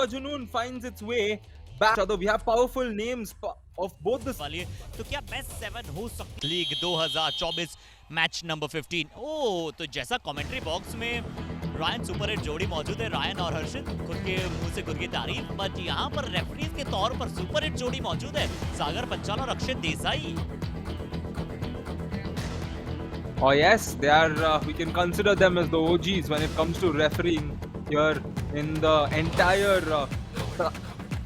Yuva Junoon finds its way back. Although we have powerful names of both the वाली तो क्या best 7 हो सकती लीग 2024 मैच नंबर 15। ओह तो जैसा कमेंट्री बॉक्स में रायन सुपर हिट जोड़ी मौजूद है, रायन और हर्षित खुद के मुंह से खुद की तारीफ, बट यहाँ पर रेफरीज के तौर पर सुपर हिट जोड़ी मौजूद है, सागर पंचाल और Akshay Desai. Oh yes, they are. We can consider them as the OGs when it comes to refereeing here in the entire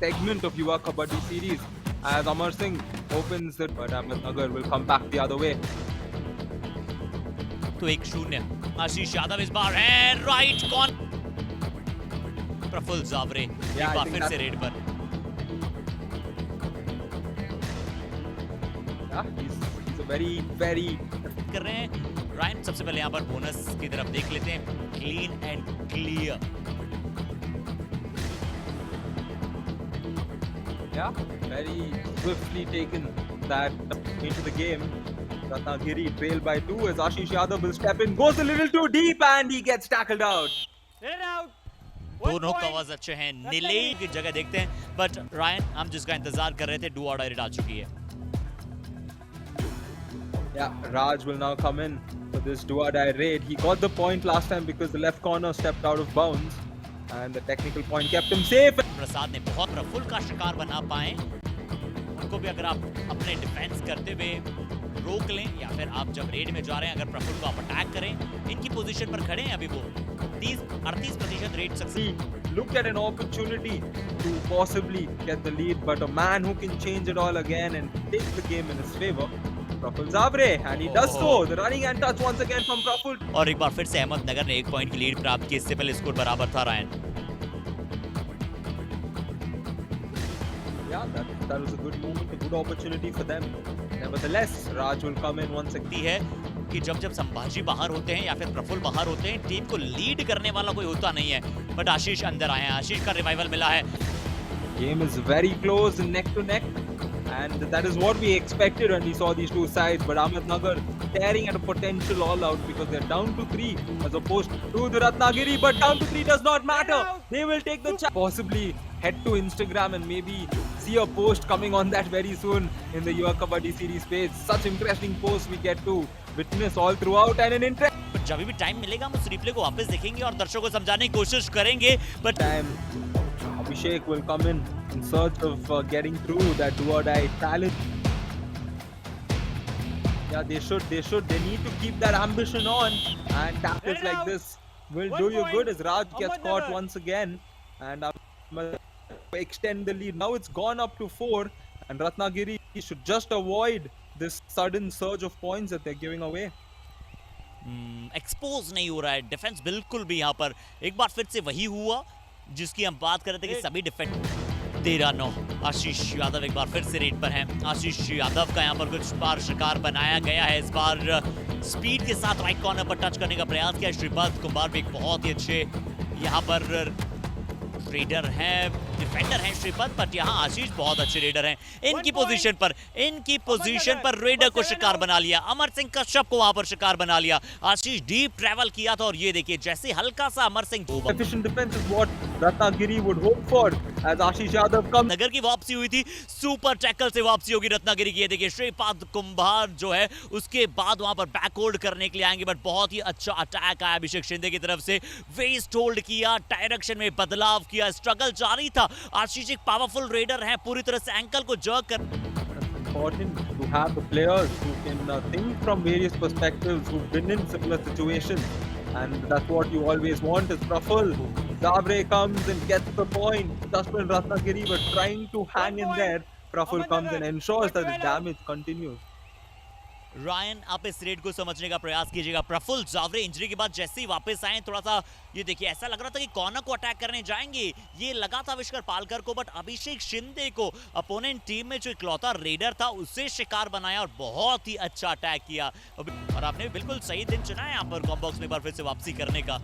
segment of Yuva Kabaddi series. As Amar Singh opens it, but Ahmednagar will come back the other way. तो 1-0 आशीष यादव इस बार है right cone Praful Jaware एक बार फिर से red पर। He's a very कर रहे हैं रायन। सबसे पहले यहाँ पर बोनस की तरफ देख लेते हैं, clean and clear. Yeah, very swiftly taken that into the game. Ratnagiri trail by 2 as Ashish Yadav will step in, goes a little too deep and he gets tackled out. दोनों covers अच्छे हैं, नीले की जगह देखते हैं, but Ryan हम जिसका इंतजार कर रहे थे डू और डाई रेड आ चुकी है। Yeah, Raj will now come in for this do or die raid. He got the point last time because the left corner stepped out of bounds and the technical point kept him safe. प्रसाद ने बहुत प्रफुल्ल का शिकार बना पाए, उनको भी अगर आप अपने डिफेंस करते हुए रोक लें या फिर आप जब रेड में जा रहे हैं अगर प्रफुल्ल को आप अटैक करें, इनकी पोजीशन पर खड़े हैं अभी वो 38% red success. Look at an opportunity to possibly get the lead, but a man who can change it all again and take the game in his favor. Prafull Zavre, and he does so. The running and touch once again from Prafull. और एक बार फिर से अहमदनगर ने 1 point की lead प्राप्त की, इससे पहले स्कोर बराबर था Ryan. Yeah, that was a good moment, a good opportunity for them. Nevertheless, Raj will come in once again. है कि जब संभाजी बाहर होते हैं या फिर प्रफुल्ल बाहर होते हैं, टीम को लीड करने वाला कोई होता नहीं है, बट आशीष अंदर आए हैं, आशीष का रिवाइवल मिला है। Game is very close, neck to neck, and that is what we expected when we saw these two sides. But Ahmednagar staring at a potential all-out because they're down to 3 as opposed to the Ratnagiri. But down to 3 does not matter. They will take the chance. Possibly head to Instagram and maybe see a post coming on that very soon in the Yuva Kabaddi series page. Such interesting posts we get to witness all throughout and an interest. जब भी time मिलेगा हम उस replay को वापस देखेंगे और दर्शकों को समझाने की कोशिश करेंगे, but Abhishek will come in search of getting through that do or die challenge. Yeah, they need to keep that ambition on, and tackles like this will do you good as Raj gets caught once again and extend the lead. Now it's gone up to 4 and Ratnagiri should just avoid this sudden surge of points that they're giving away. Expose नहीं हो रहा है defence बिल्कुल भी। यहाँ पर एक बार फिर से वही हुआ जिसकी हम बात कर रहे थे कि सभी डिफेंस 13-9 आशीष यादव एक बार फिर से रेड पर हैं। आशीष यादव का यहाँ पर कुछ बार शिकार बनाया गया है, इस बार स्पीड के साथ राइट कॉर्नर पर टच करने का प्रयास किया। श्रीपद कुमार भी एक बहुत ही अच्छे यहाँ पर रेडर हैं, डिफेंडर हैं श्रीपद, बट यहाँ आशीष बहुत अच्छे रेडर हैं। इनकी पोजीशन पर रेडर को शिकार बना लिया, अमर सिंह कश्यप को वहां पर शिकार बना लिया। आशीष डीप ट्रैवल किया था और ये देखिए जैसे हल्का सा Amar Singh efficient defense is what Ratnagiri would hope for as Ashish Yadav comes. नगर की वापसी हुई थी, सुपर टैकल से वापसी होगी रत्नागिरी की। ये देखिए श्रीपाद कुंभार जो है उसके बाद वहां पर बैक होल्ड करने के लिए आएंगे, बट बहुत ही अच्छा अटैक आया अभिषेक शिंदे की तरफ से। वेस्ट होल्ड किया, डायरेक्शन में बदलाव किया, स्ट्रगल जारी था। आशीष एक पावरफुल रेडर है, पूरी तरह से एंकल को जर्क कर Important to have the players who can think from various perspectives, who've been in similar situations, and that's what you always want. Is Prafull Zavre comes and gets the point. Dustman Ratnagiri were trying to hang in there. Prafull comes and ensures that the damage continues. Ryan आप इस red को समझने का प्रयास कीजिएगा। Praful Jaware injury के बाद जैसे ही वापस आए थोड़ा सा ये देखिए ऐसा लग रहा था कि कॉर्नर को अटैक करने जाएंगे, ये लगा था आविष्कार पालकर को, बट अभिषेक शिंदे को अपोनेंट टीम में जो इकलौता रेडर था उससे शिकार बनाया और बहुत ही अच्छा अटैक किया। और आपने बिल्कुल सही दिन चुना है यहाँ पर कॉम बॉक्स में एक बार फिर से वापसी करने का।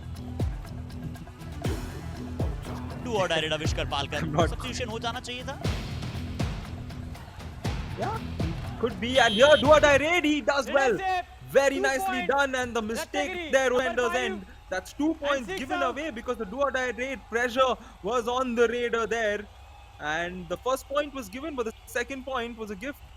डू और डाई रेड आविष्कार पालकर सब्स्टिट्यूशन हो जाना चाहिए था। Yeah, could be, and here do or die raid, he does well. Very nicely done, and the mistake there Ender's end That's 2 points six given out. away because the do or die raid pressure was on the raider there. And the first point was given, but the second point was a gift.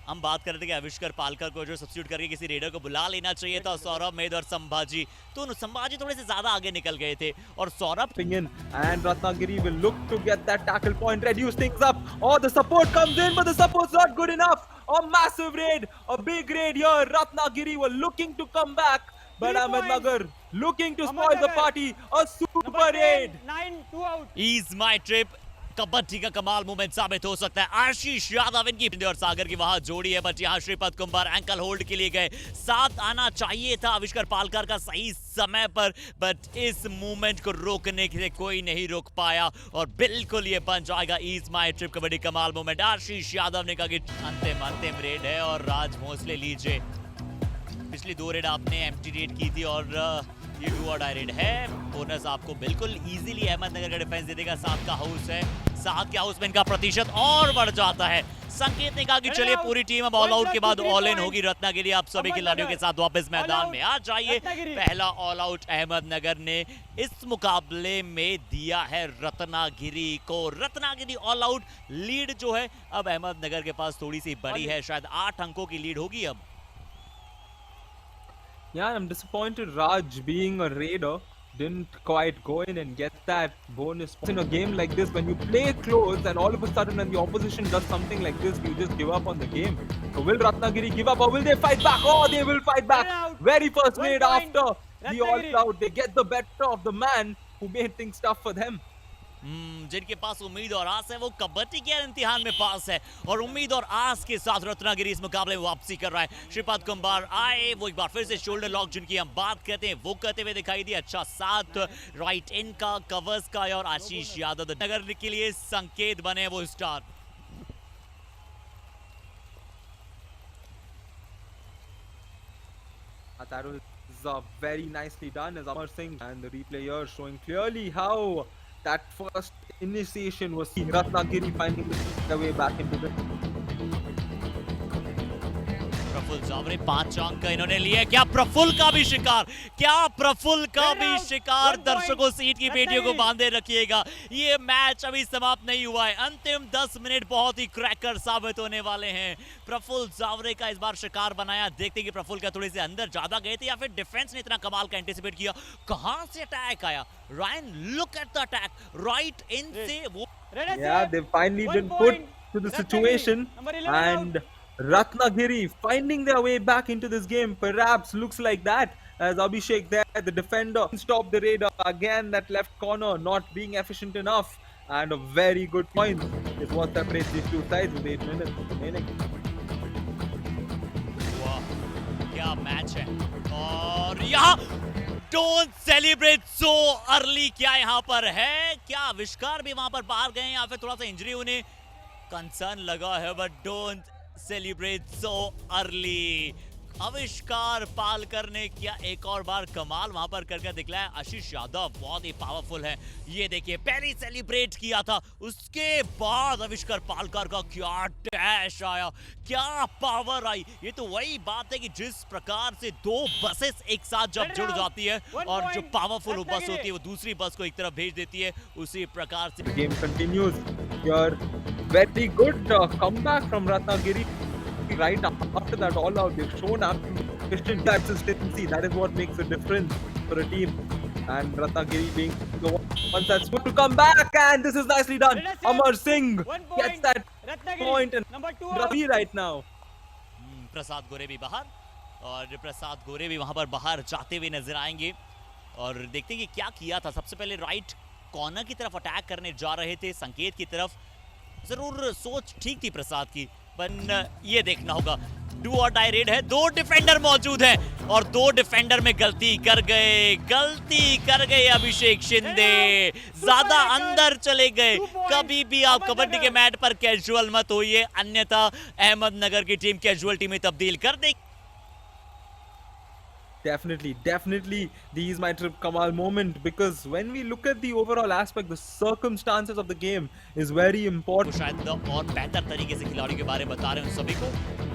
हम बात कर रहे थे कि आविष्कार पालकर को जो substitute करके किसी रेडर को बुला लेना चाहिए था। सौरभ मेद और संभाजी, तो संभाजी थोड़े से ज्यादा आगे निकल गए थे और Saurabh In and Ratnagiri will look to get that tackle point, reduce things up. Oh, the support comes in, but the support's not good enough. A massive raid, a big raid here. Ratnagiri were looking to come back, but 3 Ahmednagar looking to spoil the Ahmednagar. party. A super Number 10, raid. 9, 2 out. Ease my trip kabaddi का कमाल movement साबित हो सकता है। आशीष यादव इनकी और सागर की वहां जोड़ी है, बट यहाँ श्रीपद कुंभार एंकल होल्ड के लिए गए। साथ आना चाहिए था आविष्कार पालकर का सही समय पर, बट इस मूवमेंट को रोकने के लिए कोई नहीं रोक पाया और बिल्कुल ये बन जाएगा ईज माई ट्रिप कबड्डी कमाल मूवमेंट। आशीष यादव ने कहा कि अंतिम रेड है और राज भोसले लीजिए। पिछली 2 रेड आपने एम्प्टी रेड की थी और ये डू और डाई रेड है। बोनस आपको बिल्कुल इजीली अहमदनगर का डिफेंस दे देगा। 7 का हाउस है, 7 के हाउस में इनका प्रतिशत और बढ़ जाता है। संकेत ने कहा कि चलिए पूरी टीम अब ऑल आउट के बाद ऑल इन होगी। रत्नागिरी आप सभी खिलाड़ियों के साथ वापस मैदान में आ जाइए। पहला ऑल आउट अहमदनगर ने इस मुकाबले में दिया है रत्नागिरी को। Ratnagiri all out. लीड जो है अब अहमदनगर के पास थोड़ी सी बड़ी है, शायद 8 अंकों की लीड होगी अब। Yeah, I'm disappointed Raj, being a raider, didn't quite go in and get that bonus. In a game like this, when you play close and all of a sudden when the opposition does something like this, you just give up on the game. So will Ratnagiri give up or will they fight back? Oh, they will fight back. Very first raid after the all-out. They get the better of the man who made things tough for them. जिनके पास उम्मीद और आस है वो कबड्डी के इम्तिहान में पास है और उम्मीद और आस के साथ रत्नागिरी इस मुकाबले में वापसी कर रहा है। श्रीपाद कुंभार आए, वो एक बार फिर से शोल्डर लॉक जिनकी हम बात करते हैं वो करते हुए दिखाई दिए। अच्छा साथ राइट इन का, कवर्स का और आशीष यादव नगर के लिए संकेत बने वो star. That was very nicely done as Amar Singh, and the replay here showing clearly how that first initiation was Ratnagiri finding the way back into the. Praful Javare 5 अंक इन्होंने लिए। क्या प्रफुल्ल का भी शिकार, क्या प्रफुल्ल का भी शिकार। दर्शकों सीट की पेटियों को बांधे रखिएगा, ये मैच अभी समाप्त नहीं हुआ है। अंतिम 10 मिनट बहुत ही क्रैकर साबित होने वाले हैं। प्रफुल्ल जावरे का इस बार शिकार बनाया। देखते हैं कि प्रफुल्ल का थोड़े से अंदर ज्यादा गए थे या फिर डिफेंस ने इतना कमाल का एंटिसिपेट किया। कहां से अटैक आया? Ryan look at the attack right in से वो। Yeah, they finally been put to the situation, and Ratnagiri finding their way back into this game. Perhaps looks like that as Abhishek there, the defender, stopped the raider again. That left corner not being efficient enough, and a very good point is what separates these two sides with 8 minutes remaining. वाह क्या match है। और यहाँ don't celebrate so early, क्या यहाँ पर है? क्या आविष्कार भी वहां पर बाहर गए या फिर थोड़ा सा इंजरी उन्हें कंसर्न लगा है? But don't celebrate so early. आविष्कार पालकर ने क्या एक और बार कमाल वहां पर करके दिखलाया। आशीष यादव बहुत ही पावरफुल है। ये देखिए पहले सेलिब्रेट किया था, उसके बाद आविष्कार पालकर का क्या डैश आया, क्या पावर आई। ये तो वही बात है कि जिस प्रकार से 2 बसेस एक साथ जब जुड़ जाती है और जो पावरफुल बस होती है वो दूसरी बस को एक तरफ भेज देती है, उसी प्रकार से The game continues. Your very good comeback from Ratnagiri. Right after that all out, they've shown up consistency. That is what makes a difference for a team. And Ratnagiri being the ones that's good to come back, and this is nicely done. Amar Singh gets that point, and number 2 Ravi right now. प्रसाद गोरे भी बाहर और प्रसाद गोरे भी वहां पर बाहर जाते हुए नजर आएंगे और देखते हैं कि क्या किया था। सबसे पहले राइट कॉर्नर की तरफ अटैक करने जा रहे थे, संकेत की तरफ। जरूर सोच ठीक थी प्रसाद की, पर ये देखना होगा। डू और डाई रेड है, 2 डिफेंडर मौजूद हैं और 2 डिफेंडर में गलती कर गए अभिषेक शिंदे। ज्यादा अंदर चले गए। कभी भी आप कबड्डी के मैट पर कैजुअल मत होइए, अन्यथा अहमदनगर की टीम कैजुअलिटी में तब्दील कर देगी। Definitely these might have Kamal moment, because when we look at the overall aspect, the circumstances of the game is very important. शायद और बेहतर तरीके से खिलाड़ियों के बारे में बता रहे हैं उन सभी को।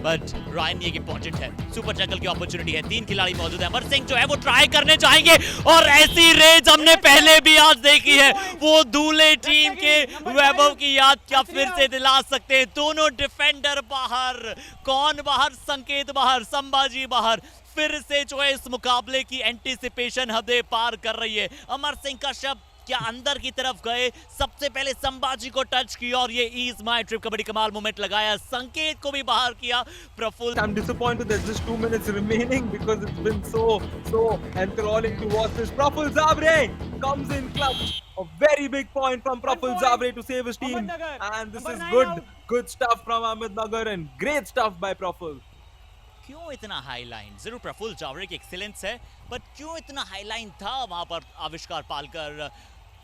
बट रायन ये इंपॉर्टेंट है, सुपर टैकल की अपॉर्चुनिटी है, 3 खिलाड़ी मौजूद है, अमर सिंह जो है वो ट्राई करने चाहेंगे और ऐसी रेज हमने पहले भी आज देखी है। वो दूल्हे टीम के वैभव की याद क्या फिर से दिला सकते हैं। दोनों डिफेंडर बाहर, कौन बाहर? संकेत बाहर, संभाजी बाहर। फिर से जो है इस मुकाबले की एंटीसिपेशन हदें पार कर रही है। अमर सिंह का शब्द क्या अंदर की तरफ गए, सबसे पहले संभाजी को टच किया और ये ईज माय ट्रिप का बड़ी कमाल मोमेंट लगाया, संकेत को भी बाहर किया। Praful, I'm disappointed there's just 2 minutes remaining because it's been so enthralling to watch this. Praful Zavre comes in clutch. A very big point from Praful Zavre to save his team. And this is good stuff from Ahmednagar and great stuff by Praful. क्यों इतना high line? जरूर प्रफुल्ल जावरे की excellence है, but क्यों इतना high line था वहां पर आविष्कार पालकर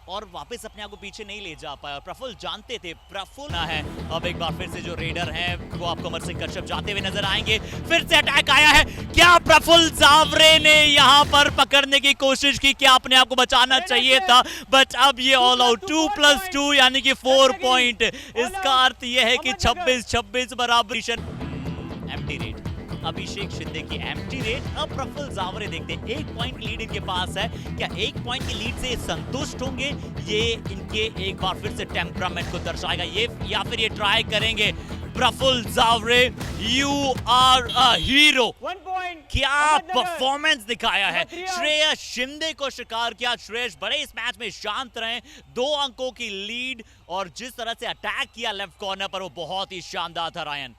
और वापस अपने आप को पीछे नहीं ले जा पाया? प्रफुल्ल जानते थे, प्रफुल्ल ना है। अब एक बार फिर से जो रेडर हैं वो आपको अमर सिंह कश्यप जाते हुए नजर आएंगे। फिर से अटैक आया है, क्या प्रफुल्ल जावरे ने यहां पर पकड़ने की कोशिश की? क्या अपने आप को बचाना चाहिए था? बट अब ये ऑल आउट 2+2 यानी कि 4 पॉइंट। इसका अर्थ यह है कि 26-26 बराबर। एम्प्टी रेट, अभिषेक शिंदे की एम्प्टी रेट। अब प्रफुल्ल जावरे देखते हैं, 1 पॉइंट की लीड इनके पास है, क्या 1 पॉइंट की लीड से संतुष्ट होंगे? ये इनके एक बार फिर से टेम्परामेंट को दर्शाएगा ये, या फिर ये ट्राई करेंगे? Praful Javare, you are a hero. 1 point, क्या परफॉर्मेंस दिखाया है, श्रेयस शिंदे को शिकार किया। श्रेयस बड़े इस मैच में शांत रहे, 2 अंकों की लीड और जिस तरह से अटैक किया लेफ्ट कॉर्नर पर वो बहुत ही शानदार था। रायन,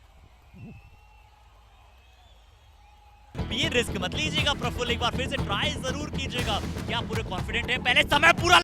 ये रिस्क मत लीजिएगा, प्रफुल्ल एक बार फिर से ट्राई जरूर कीजिएगा। क्या पूरे कॉन्फिडेंट है? पहले समय पूरा